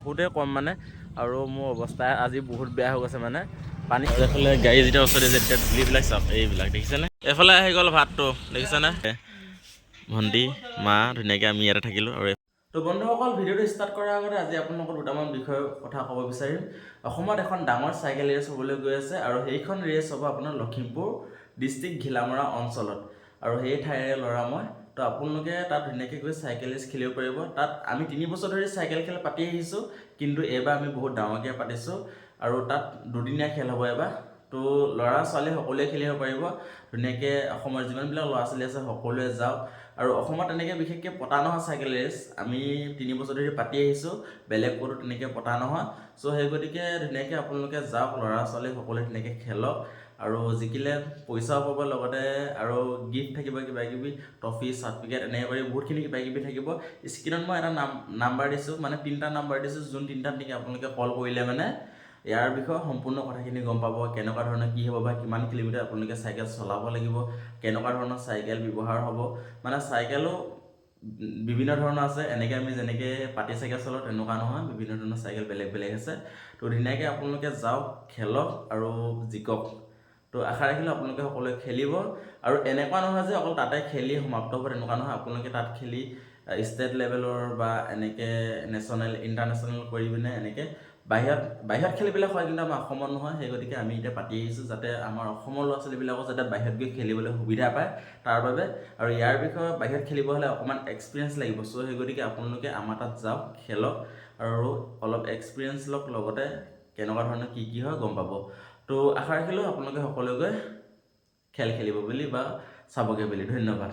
বহুতে কম মানে আৰু মোৰ অৱস্থা আজি বহুত বেয়া হৈ গৈছে মানে পানী এইফালে গাড়ী যেতিয়া ওচৰতে যেতিয়া ধূলিবিলাক চাওক এইবিলাক দেখিছেনে এইফালে আহি গ'ল ভাতটো দেখিছেনে ভণ্টি মা ধুনীয়াকৈ আমি ইয়াতে থাকিলোঁ আৰু তো বন্ধুসকল ভিডিঅ'টো ষ্টাৰ্ট কৰাৰ আগতে আজি আপোনালোকৰ দুটামান বিষয়ৰ কথা ক'ব বিচাৰিম অসমত এখন ডাঙৰ চাইকেল ৰেচ হ'বলৈ গৈ আছে আৰু সেইখন ৰেচ হ'ব আপোনাৰ লখিমপুৰ ডিষ্ট্ৰিক্ট ঘিলামৰা অঞ্চলত আৰু সেই ঠাইৰে ল'ৰা মই তো আপোনালোকে তাত ধুনীয়াকৈ গৈ চাইকেল ৰেচ খেলিব পাৰিব তাত আমি 3 বছৰ ধৰি চাইকেল খেল পাতি আহিছোঁ কিন্তু এইবাৰ আমি বহুত ডাঙৰকৈ পাতিছোঁ আৰু তাত দুদিনীয়া খেল হ'ব এবাৰ তো ল'ৰা ছোৱালী সকলোৱে খেলিব পাৰিব ধুনীয়াকৈ অসমৰ যিমানবিলাক ল'ৰা ছোৱালী আছে সকলোৱে যাওক আৰু অসমত তেনেকৈ বিশেষকৈ পতা নহয় চাইকেল ৰেচ আমি 3 বছৰ ধৰি পাতি আহিছোঁ বেলেগ ক'তো তেনেকৈ পতা নহয় চ' সেই গতিকে ধুনীয়াকৈ আপোনালোকে যাওক ল'ৰা ছোৱালী সকলোৱে ধুনীয়াকৈ খেলক আৰু জিকিলে পইচাও পাব লগতে আৰু গিফ্ট থাকিব কিবা কিবি ট্ৰফি চাৰ্টিফিকেট এনেকৈ কৰি বহুতখিনি কিবা কিবি থাকিব স্ক্ৰীণত মই এটা নাম্বাৰ দিছোঁ মানে 3টা নাম্বাৰ দিছোঁ যোন 3টাত নেকি আপোনালোকে কল কৰিলে মানে ইয়াৰ বিষয়ে সম্পূৰ্ণ কথাখিনি গম পাব কেনেকুৱা ধৰণৰ কি হ'ব বা কিমান কিলোমিটাৰ আপোনালোকে চাইকেল চলাব লাগিব কেনেকুৱা ধৰণৰ চাইকেল ব্যৱহাৰ হ'ব মানে চাইকেলো বিভিন্ন ধৰণৰ আছে এনেকৈ আমি যেনেকৈ পাতি চাইকেল চলাওঁ তেনেকুৱা নহয় বিভিন্ন ধৰণৰ চাইকেল বেলেগ বেলেগ আছে তো ধুনীয়াকৈ আপোনালোকে যাওক খেলক আৰু জিকক তো আশা ৰাখিলোঁ আপোনালোকে সকলোৱে খেলিব আৰু এনেকুৱা নহয় যে অকল তাতে খেলি সমাপ্ত হ'ব তেনেকুৱা নহয় আপোনালোকে তাত খেলি ষ্টেট লেভেলৰ বা এনেকৈ নেশ্যনেল ইণ্টাৰনেশ্যনেল কৰি পিনে এনেকৈ বাহিৰত খেলিবিলাক হয় কিন্তু আমাৰ অসমত নহয় সেই গতিকে আমি এতিয়া পাতি আহিছোঁ যাতে আমাৰ অসমৰ ল'ৰা ছোৱালীবিলাকো যাতে বাহিৰত গৈ খেলিবলৈ সুবিধা পায় তাৰ বাবে আৰু ইয়াৰ বিষয়ে বাহিৰত খেলিব হ'লে অকণমান এক্সপিৰিয়েঞ্চ লাগিব চ' সেই গতিকে আপোনালোকে আমাৰ তাত যাওক খেলক আৰু অলপ এক্সপিৰিয়েঞ্চ লওক লগতে কেনেকুৱা ধৰণৰ কি হয় গম পাব তো আশা ৰাখিলোঁ আপোনালোকে সকলোৱে গৈ খেল খেলিব বুলি বা চাবগৈ বুলি ধন্যবাদ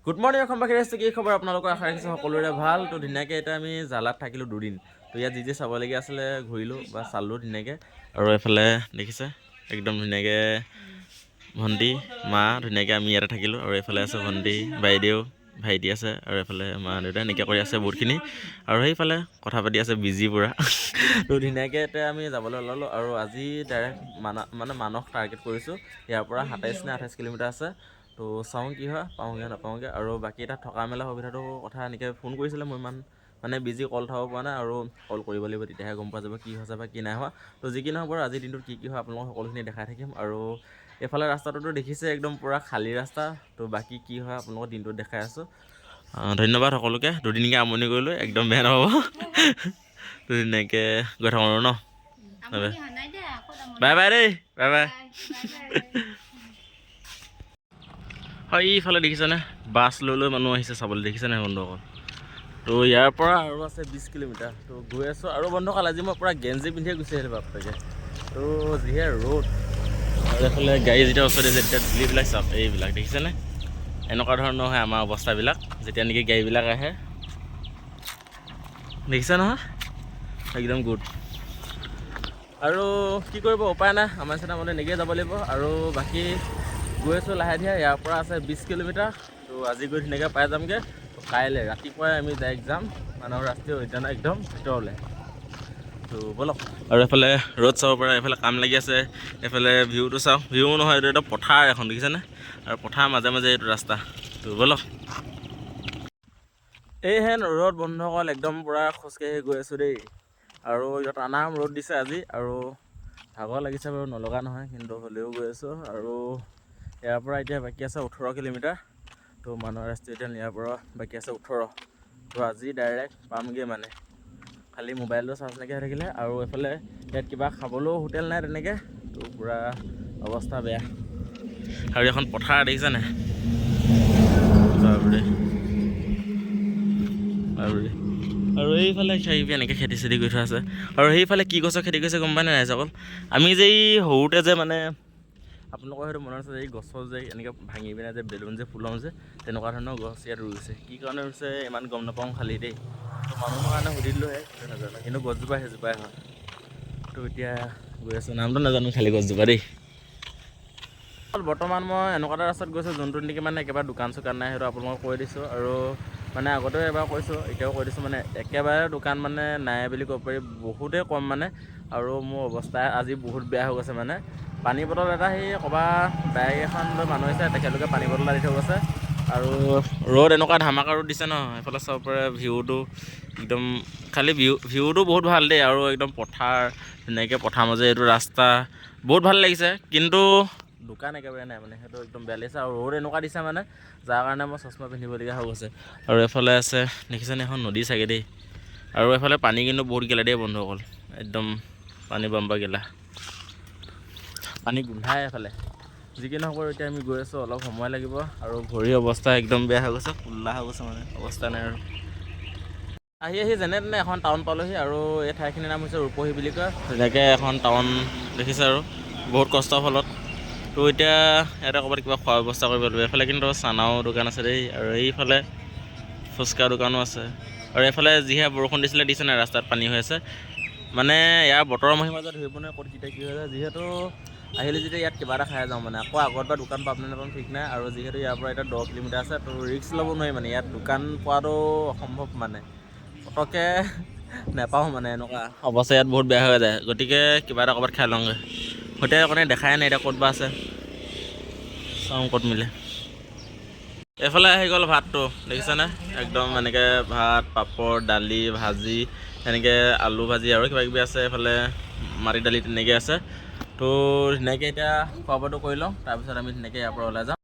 গুড মৰ্ণিং অসমবাসী ৰাইজটো কি খবৰ আপোনালোকৰ আশা ৰাখিছোঁ সকলোৰে ভাল তো ধুনীয়াকৈ এতিয়া আমি জালাত থাকিলোঁ দুদিন তো ইয়াত যি চাবলগীয়া আছিলে ঘূৰিলোঁ বা চালোঁ ধুনীয়াকৈ আৰু এইফালে দেখিছে একদম ধুনীয়াকৈ ভণ্টি মা ধুনীয়াকৈ আমি ইয়াতে থাকিলোঁ আৰু এইফালে আছে ভণ্টি বাইদেউ ভাইটি আছে আৰু এইফালে মা দেউতা এনেকৈ কৰি আছে বহুতখিনি আৰু সেইফালে কথা পাতি আছে বিজি পূৰা তো ধুনীয়াকৈ এতিয়া আমি যাবলৈ ওলালোঁ আৰু আজি ডাইৰেক্ট মানস টাৰ্গেট কৰিছোঁ ইয়াৰ পৰা 27 নে 28 কিলোমিটাৰ আছে তো চাওঁ কি হয় পাওঁগৈ নাপাওঁগৈ আৰু বাকী এটা থকা মেলা সুবিধাটো কথা এনেকৈ ফোন কৰিছিলে মই ইমান মানে বিজি কল উঠাব পৰা নাই আৰু কল কৰিব লাগিব তেতিয়াহে গম পোৱা যাব কি হৈছে বা কি নাই হোৱা তো যি কি নহওক বাৰু আজিৰ দিনটোত কি হয় আপোনালোকক সকলোখিনি দেখাই থাকিম আৰু এইফালে ৰাস্তাটোতো দেখিছে একদম পূৰা খালী ৰাস্তা তো বাকী কি হয় আপোনালোকৰ দিনটোত দেখাই আছোঁ ধন্যবাদ সকলোকে দুদিনকৈ আমনি কৰিলোঁ একদম বেয়া নহ'ব তো ধুনীয়াকৈ গৈ থাকোঁ আৰু ন বাই বাই দেই বাই বাই হয় এইফালে দেখিছেনে বাছ লৈ মানুহ আহিছে চাবলৈ দেখিছেনে বন্ধুসকল তো ইয়াৰ পৰা আৰু আছে 20 কিলোমিটাৰ তো গৈ আছোঁ আৰু বন্ধুসকল আজি মই পূৰা গেঞ্জি পিন্ধিয়ে গুচি আহিলোঁ বাপেকে তো যিহে ৰ'দ আৰু এইফালে গাড়ী যেতিয়া ওচৰতে যেতিয়া ধূলিবিলাক চাওক এইবিলাক দেখিছেনে এনেকুৱা ধৰণৰ হয় আমাৰ অৱস্থাবিলাক যেতিয়া নেকি গাড়ীবিলাক আহে দেখিছে নহয় একদম গুড আৰু কি কৰিব উপায় নাই আমাৰ নিচিনা মানে এনেকৈয়ে যাব লাগিব আৰু বাকী গৈ আছোঁ লাহে ধীৰে ইয়াৰ পৰা আছে 20 কিলোমিটাৰ তো আজি গৈ ধুনীয়াকৈ পাই যামগৈ তো কাইলৈ ৰাতিপুৱাই আমি ডাইৰেক্ট যাম মানস ৰাষ্ট্ৰীয় উদ্যানৰ একদম ভিতৰলৈ তো ব'লক আৰু এইফালে ৰ'দ চাব পৰা এইফালে কাম লাগি আছে এইফালে ভিউটো চাওঁ ভিউ নহয় এইটো এটা পথাৰ এখন দেখিছেনে আৰু পথাৰ মাজে মাজে এইটো ৰাস্তা তো ব'লক এইহেন ৰ'দ বন্ধুসকল একদম পূৰা খোজকাঢ়ি গৈ আছোঁ দেই আৰু ইয়াত আনাম ৰ'দ দিছে আজি আৰু ভাগৰ লাগিছে বাৰু নলগা নহয় কিন্তু হ'লেও গৈ আছোঁ আৰু ইয়াৰ পৰা এতিয়া বাকী আছে 18 কিলোমিটাৰ তো মানস ৰাষ্ট্ৰীয় উদ্যান ইয়াৰ পৰা বাকী আছে 18 তো আজি ডাইৰেক্ট পামগৈ মানে খালি মোবাইলটো চাৰ্জ নাইকিয়া হৈ থাকিলে আৰু এইফালে ইয়াত কিবা খাবলৈও হোটেল নাই তেনেকৈ তো পূৰা অৱস্থা বেয়া আৰু এখন পথাৰ দেখিছেনে আৰু এইফালে খেতি এনেকৈ খেতি চেতি কৰি থোৱা আছে আৰু সেইফালে কি গছৰ খেতি কৰিছে গম পাই নাই ৰাইজসকল আমি যে এই সৰুতে যে মানে আপোনালোকৰ হয়তো মনত আছে এই গছৰ যে এনেকৈ ভাঙি পিনে যে বেলুন যে ফুলাওঁ যে তেনেকুৱা ধৰণৰ গছ ইয়াত ৰুইছে কি কাৰণে ৰুইছে ইমান গম নাপাওঁ খালি দেই তো মানুহৰ কাৰণে সুধি দিলোঁহে নাজানো কিন্তু গছজোপা সেইজোপাই হয় তো এতিয়া গৈ আছোঁ নামটো নাজানো খালি গছজোপা দেই বৰ্তমান মই এনেকুৱা এটা ৰাস্তাত গৈছোঁ যোনটোত নেকি মানে একেবাৰে দোকান চোকান নাই সেইটো আপোনালোকক কৈ দিছোঁ আৰু মানে আগতেও এবাৰ কৈছোঁ এতিয়াও কৈ দিছোঁ মানে একেবাৰে দোকান মানে নাই বুলি ক'ব পাৰি বহুতেই কম মানে আৰু মোৰ অৱস্থা আজি বহুত বেয়া হৈ গৈছে মানে পানী বটল এটা সেই ক'ৰবাত বাইক এখন লৈ মানুহ আহিছে তেখেতলোকে পানী বটল এটা দি থৈ গৈছে আৰু ৰ'দ এনেকুৱা ধামাকা ৰ'দ দিছে ন, এইফালে চাব পাৰে ভিউটো একদম, খালি ভিউটো বহুত ভাল দেই। আৰু একদম পথাৰ, ধুনীয়াকৈ পথাৰ মাজে এইটো ৰাস্তা বহুত ভাল লাগিছে। কিন্তু দোকান একেবাৰে নাই মানে, সেইটো একদম বেয়া লাগিছে। আৰু ৰ'দ এনেকুৱা দিছে মানে, যাৰ কাৰণে মই চশমা পিন্ধিবলগীয়া হৈ গৈছে। আৰু এইফালে আছে দেখিছেনে, এখন নদী চাগে দেই। আৰু এইফালে পানী কিন্তু বহুত গেলা দেই বন্ধুসকল, একদম পানী বাম্পা গেলা, পানী গোন্ধাই এইফালে। যি কি নহওক, এতিয়া আমি গৈ আছোঁ, অলপ সময় লাগিব। আৰু ভৰিৰ অৱস্থা একদম বেয়া হৈ গৈছে, কোল্লা হৈ গৈছে মানে, অৱস্থা নাই আৰু। আহি যেনে তেনে এখন টাউন পালোঁহি। আৰু এই ঠাইখিনিৰ নাম হৈছে ৰূপহী বুলি কয়। ধুনীয়াকৈ এখন টাউন দেখিছে আৰু বহুত কষ্টৰ ফলত। তো এতিয়া ইয়াতে ক'ৰবাত কিবা খোৱাৰ ব্যৱস্থা কৰিব লাগিব। এইফালে কিন্তু চানাও দোকান আছে দেই, আৰু এইফালে ফুচকা দোকানো আছে। আৰু এইফালে যিহে বৰষুণ দিছে নাই, ৰাস্তাত পানী হৈ আছে। মানে ইয়াৰ বতৰৰ মহিমা যে ধৰিব নোৱাৰে, ক'ত কেতিয়া কি হৈ যায়। যিহেতু আহিলে যেতিয়া ইয়াত কিবা এটা খাই যাওঁ মানে, আকৌ আগত বা দোকান পাম নে নাপাম ঠিক নাই। আৰু যিহেতু ইয়াৰ পৰা এতিয়া 10 কিলোমিটাৰ আছে, তো ৰিস্ক ল'ব নোৱাৰি মানে, ইয়াত দোকান পোৱাটো অসম্ভৱ মানে, পটককৈ নাপাওঁ মানে, এনেকুৱা অৱস্থা ইয়াত বহুত বেয়া হৈ যায়। গতিকে কিবা এটা ক'ৰবাত খাই লওঁগৈ। সৈতে অকণে দেখাই নাই এতিয়া ক'ত বা আছে, চাওঁ ক'ত মিলে। এইফালে আহি গ'ল ভাতটো দেখিছেনে, একদম এনেকৈ ভাত, পাপৰ, দালি, ভাজি, এনেকৈ আলু ভাজি আৰু কিবাকিবি আছে। এইফালে মাটি দালি তেনেকৈ আছে। তো ধুনীয়াকৈ এতিয়া খোৱা বোৱাটো কৰি লওঁ, তাৰপিছত আমি ধুনীয়াকৈ ইয়াৰ পৰা ওলাই যাম।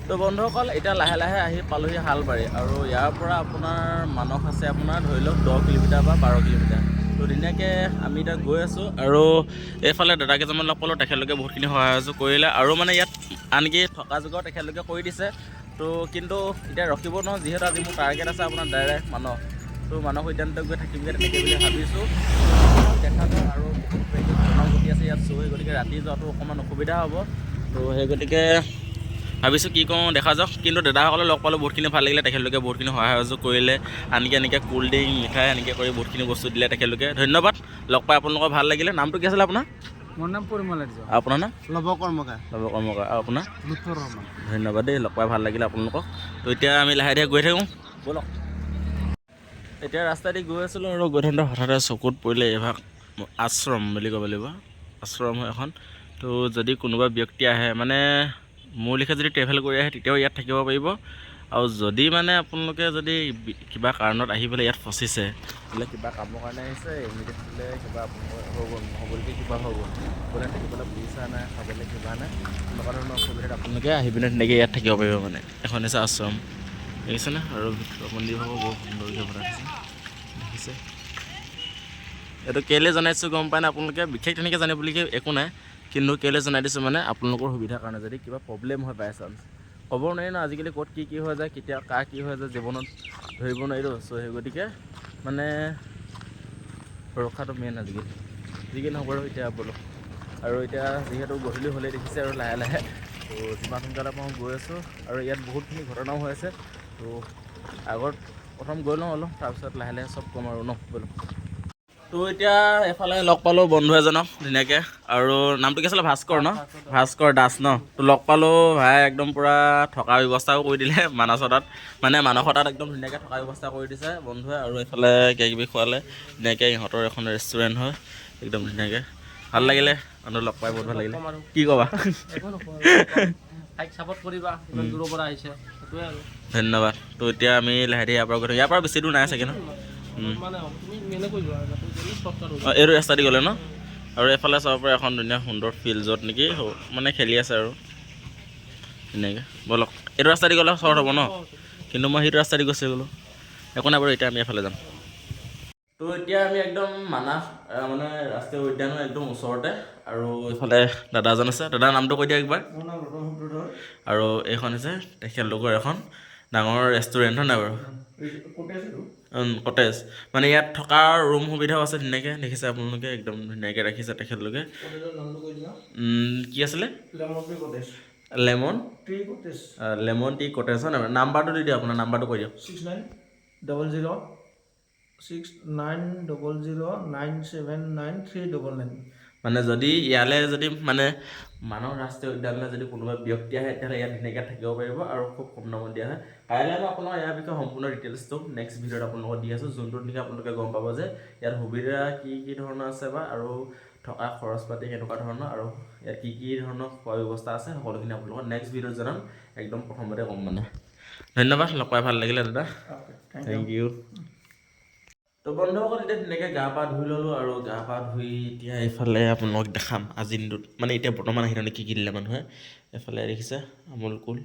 তো বন্ধুসকল, এতিয়া লাহে লাহে আহি পালোঁহি হালবাৰী। আৰু ইয়াৰ পৰা আপোনাৰ মানস আছে আপোনাৰ ধৰি লওক 10 কিলোমিটাৰ বা 12 কিলোমিটাৰ। তো ধুনীয়াকৈ আমি এতিয়া গৈ আছোঁ। আৰু এইফালে দাদা কেইজনমান লগ পালোঁ, তেখেতলোকে বহুতখিনি সহায় সহযোগ কৰিলে। আৰু মানে ইয়াত আনকি থকা যোগাৰ তেখেতলোকে কৰি দিছে। তো কিন্তু এতিয়া ৰখিব নোৱাৰোঁ, যিহেতু আজি মোৰ টাৰ্গেট আছে আপোনাৰ ডাইৰেক্ট মানস। তো মানস উদ্যানতে গৈ থাকিমগৈ তেনেকৈ বুলি ভাবিছোঁ। দেখা যাওক, আৰু বহুত ঘটনাও ঘটি আছে ইয়াত চুৰ হৈ, গতিকে ৰাতি যোৱাটো অকণমান অসুবিধা হ'ব। তো সেই গতিকে ভাবিছোঁ কি কৰোঁ, দেখা যাওক। কিন্তু দাদাসকলে লগ পালোঁ, বহুতখিনি ভাল লাগিলে। তেখেতলোকে বহুতখিনি সহায় সহযোগ কৰিলে, আনকি এনেকৈ ক'ল্ড ড্ৰিংক, মিঠাই এনেকৈ কৰি বহুতখিনি বস্তু দিলে তেখেতলোকে। ধন্যবাদ। লগ পাই আপোনালোকৰ ভাল লাগিলে। নামটো কি আছিলে আপোনাৰ? মোৰ নাম পৰিমল আৰ্য। আপোনাৰ নাম? লৱ কৰ্মকাৰ। লৱ কৰ্মকাৰ। আৰু আপোনাৰ? লুৎফৰ ৰহমান। ধন্যবাদ দেই, লগ পাই ভাল লাগিলে আপোনালোকক। তো এতিয়া আমি লাহে ধীৰে গৈ থাকোঁ, ব'লক। এতিয়া ৰাস্তা দি গৈ আছিলোঁ, আৰু গৈ থাকোঁতে হঠাতে চকুত পৰিলে এভাগ আশ্ৰম বুলি ক'ব লাগিব, আশ্ৰম হয় এখন। তো যদি কোনোবা ব্যক্তি আহে মানে মোৰ লিখে যদি ট্ৰেভেল কৰি আহে, তেতিয়াও ইয়াত থাকিব পাৰিব। আৰু যদি মানে আপোনালোকে যদি কিবা কাৰণত আহি পেলাই ইয়াত ফচিছে, বোলে কিবা কামৰ কাৰণে আহিছে, ইমিডিয়েট বোলে কিবা আপোনালোকৰ হৈ গ'ল, নহ'বলকৈ কিবা হৈ গ'ল, বোলে থাকিবলৈ পইচা নাই, খাবলৈ কিবা নাই, এনেকুৱা ধৰণৰ অসুবিধাত আপোনালোকে আহি পিনে তেনেকৈ ইয়াত থাকিব পাৰিব মানে। এখন হৈছে আশ্ৰম, দেখিছেনে? আৰু ভিতৰৰ মন্দিৰভাগো বহুত সুন্দৰকৈ বনাইছে, দেখিছে? এইটো কেলৈ জনাইছোঁ গম পায় নাই আপোনালোকে? বিশেষ তেনেকৈ জানিবলগীয়া একো নাই, কিন্তু কেলৈ জনাই দিছোঁ মানে আপোনালোকৰ সুবিধাৰ কাৰণে। যদি কিবা প্ৰব্লেম হয় বাই চান্স, ক'ব নোৱাৰি ন আজিকালি ক'ত কি হৈ যায়, কেতিয়া কাৰ কি হৈ যায় জীৱনত ধৰিব নোৱাৰিতো। চ' সেই গতিকে মানে সুৰক্ষাটো মেইন আজিকালি। যি কি নহওক বাৰু, এতিয়া ব'লক। আৰু এতিয়া যিহেতু গধূলি হ'লেই দেখিছে, আৰু লাহে লাহে তো যিমান সোনকালে পাওঁ গৈ আছোঁ। আৰু ইয়াত বহুতখিনি ঘটনাও হৈ আছে। তো আগত প্ৰথম গৈ লওঁ অলপ, তাৰপিছত লাহে লাহে চব ক'ম আৰু ন, ব'লক। তো এতিয়া এফালে লগ পালোঁ বন্ধু এজনক ধুনীয়াকৈ। আৰু নামটো কি আছিলে? ভাস্কৰ ন? ভাস্কৰ দাস ন? তো লগ পালোঁ, ভাই একদম পূৰা থকা ব্যৱস্থাও কৰি দিলে মানসৰ তাত, মানে মানসৰ তাত একদম ধুনীয়াকৈ থকা ব্যৱস্থা কৰি দিছে বন্ধুৱে। আৰু এইফালে কিবাকিবি খোৱালে ধুনীয়াকৈ। ইহঁতৰ এখন ৰেষ্টুৰেণ্ট হয়, একদম ধুনীয়াকৈ। ভাল লাগিলে মানুহ লগ পাই, বহুত ভাল লাগিলে। কি ক'বা? ছাপৰ্ট কৰিবা, ইমান দূৰৰ পৰা আহিছে, সেইটোৱে আৰু। ধন্যবাদ। তো এতিয়া আমি লাহে ধীৰে ইয়াৰ পৰা গৈ থাকোঁ। ইয়াৰ পৰা বেছি দূৰ নাই চাগে ন? মানে তুমি এনেকৈ যোৱা, অঁ, এইটো ৰাস্তা দি গ'লে ন? আৰু এইফালে চাব পাৰে এখন ধুনীয়া সুন্দৰ ফিল্ড, য'ত নেকি মানে খেলি আছে আৰু ধুনীয়াকৈ। ব'লক, এইটো ৰাস্তা দি গ'লে চৰ্ট হ'ব ন? কিন্তু মই সেইটো ৰাস্তা দি গুচি গ'লোঁ, একো নাই বাৰু। এতিয়া আমি এফালে যাম। তো এতিয়া আমি একদম মানাহ মানে ৰাষ্ট্ৰীয় উদ্যানৰ একদম ওচৰতে। আৰু এইফালে দাদা এজন আছে, দাদাৰ নামটো কৈ দিয়ক একবাৰ। মোৰ নাম ৰতন সূত্ৰধৰ। আৰু এইখন হৈছে তেখেতলোকৰ এখন ডাঙৰ ৰেষ্টুৰেণ্ট, হয় নাই বাৰু? কটেজ, মানে ইয়াত থকাৰ ৰুম সুবিধাও আছে ধুনীয়াকৈ, দেখিছে আপোনালোকে, একদম ধুনীয়াকৈ ৰাখিছে তেখেতলোকে। কি আছিলে? লেমন টি কটেজ, হয় নাই? নাম্বাৰটো দি দিয়ক, আপোনাৰ নাম্বাৰটো কৈ দিয়ক। 6900697939। মানে যদি ইয়ালৈ যদি মানে মানস ৰাষ্ট্ৰীয় উদ্যানলৈ যদি কোনোবা ব্যক্তি আহে, তেতিয়াহ'লে ইয়াত ধুনীয়াকৈ থাকিব পাৰিব, আৰু খুব কম দামত দিয়া হয়। কাইলৈ মই আপোনালোকক ইয়াৰ বিষয়ে সম্পূৰ্ণ ডিটেইলছটো নেক্সট ভিডিঅ'ত আপোনালোকক দি আছোঁ, যোনটোত নেকি আপোনালোকে গম পাব যে ইয়াত সুবিধা কি ধৰণৰ আছে, বা আৰু থকা খৰচ পাতি কেনেকুৱা ধৰণৰ, আৰু ইয়াত কি ধৰণৰ খোৱা ব্যৱস্থা আছে, সকলোখিনি আপোনালোকক নেক্সট ভিডিঅ'ত জনাম, একদম প্ৰথমতে ক'ম মানে। ধন্যবাদ, লগ পাই ভাল লাগিলে দাদা। Thank thank you. তো বন্ধুসকল এতিয়া ধুনীয়াকৈ গা পা ধুই ল'লোঁ আৰু গা পা ধুই এতিয়া এইফালে আপোনালোকক দেখাম আজিৰ দিনটোত মানে এতিয়া বৰ্তমান আহি তাৰমানে কি কি দিলে মানুহে। এফালে দেখিছে আমুল কুল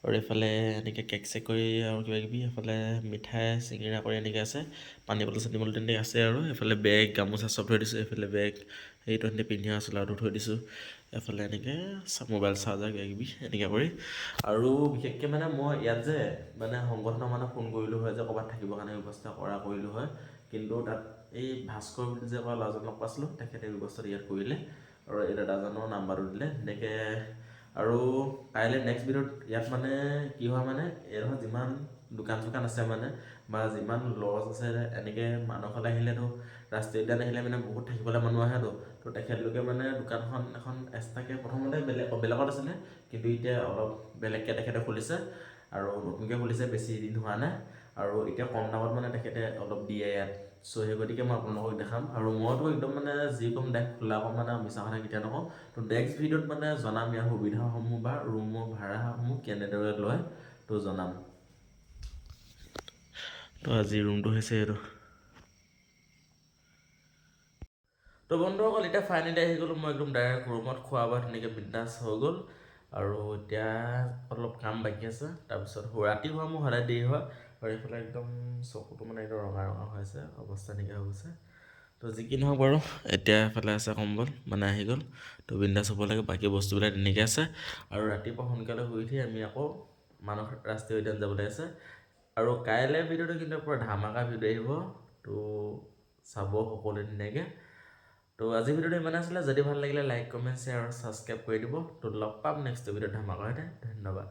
আৰু এইফালে এনেকৈ কেক চেক কৰি আৰু কিবা কিবি, এইফালে মিঠাই চিঙিৰা কৰি এনেকৈ আছে, পানী বটল চানী বটল তেনেকৈ আছে আৰু এইফালে বেগ গামোচা চব থৈ দিছোঁ, এইফালে বেগ সেইটো এনেকৈ পিন্ধি আছোঁ চোলাটো থৈ দিছোঁ, এফালে এনেকৈ মোবাইল চাৰ্জাৰ কিবা কিবি এনেকৈ কৰি। আৰু বিশেষকৈ মানে মই ইয়াত যে মানে সংগঠনৰ মানে ফোন কৰিলোঁ হয় যে ক'ৰবাত থাকিবৰ কাৰণে ব্যৱস্থা কৰিলোঁ হয়, কিন্তু তাত এই ভাস্কৰ বুলি যে কোৱা ল'ৰাজনক লগ পাইছিলোঁ তেখেতে ব্যৱস্থাটো ইয়াত কৰিলে আৰু এই দাদাজনৰ নাম্বাৰটো দিলে তেনেকৈ। আৰু কাইলৈ নেক্সট ভিডিঅ'ত ইয়াত মানে কি হয় মানে এইডোখৰ যিমান দোকান চোকান আছে মানে বা যিমান লজ আছে এনেকৈ মানুহলৈ আহিলেতো ৰাষ্ট্ৰীয় উদ্যান আহিলে মানে বহুত থাকিবলৈ মানুহ আহেতো, তো তেখেতলোকে মানে দোকানখন এখন এক্সট্ৰাকৈ প্ৰথমতে বেলেগত আছিলে, কিন্তু এতিয়া অলপ বেলেগকৈ তেখেতে খুলিছে আৰু নতুনকৈ খুলিছে, বেছি দিন হোৱা নাই আৰু এতিয়া কম দামত মানে তেখেতে অলপ দিয়ে ইয়াত। চ' সেই গতিকে মই আপোনালোকক দেখাম আৰু মইতো একদম মানে যি ক'ম দেখ খোলা ক'ম মানে মিছা কথা কেতিয়া নকওঁ। তো নেক্সট ভিডিঅ'ত মানে জনাম ইয়াৰ সুবিধাসমূহ বা ৰুমৰ ভাড়াসমূহ কেনেদৰে লয় তো জনাম। তো আজি ৰুমটো হৈছে এইটো। তো বন্ধুসকল এতিয়া ফাইনেলি আহি গ'লোঁ মই একদম ডাইৰেক্ট ৰুমত, খোৱা বোৱা ধুনীয়াকৈ বিন্দাছ হৈ গ'ল আৰু এতিয়া অলপ কাম বাকী আছে, তাৰপিছত ৰাতি হোৱা মোৰ সদায় দেৰি হয় আৰু এইফালে একদম চকুটো মানে একদম ৰঙা ৰঙা হৈ আছে, অৱস্থা নাইকিয়া হৈ গৈছে। তো যি কি নহওক বাৰু এতিয়া এফালে আছে কম্বল মানে আহি গ'ল, তো বিন্দাছ হ'ব লাগে, বাকী বস্তুবিলাক তেনেকৈ আছে আৰু ৰাতিপুৱা সোনকালে শুই উঠি আমি আকৌ মানস ৰাষ্ট্ৰীয় উদ্যান যাবলৈ আছে। আৰু কাইলৈ ভিডিঅ'টো কিন্তু পূৰা ধামাকা ভিডিঅ' আহিব, তো চাব সকলোৱে ধুনীয়াকৈ। তো আজি ভিডিঅ'টো ইমান আছিলে, যদি ভাল লাগিলে লাইক কমেণ্ট শ্বেয়াৰ আৰু ছাবস্ক্ৰাইব কৰি দিব। তো লগ পাম নেক্সট ভিডিঅ'ত ধামাকা। ধন্যবাদ।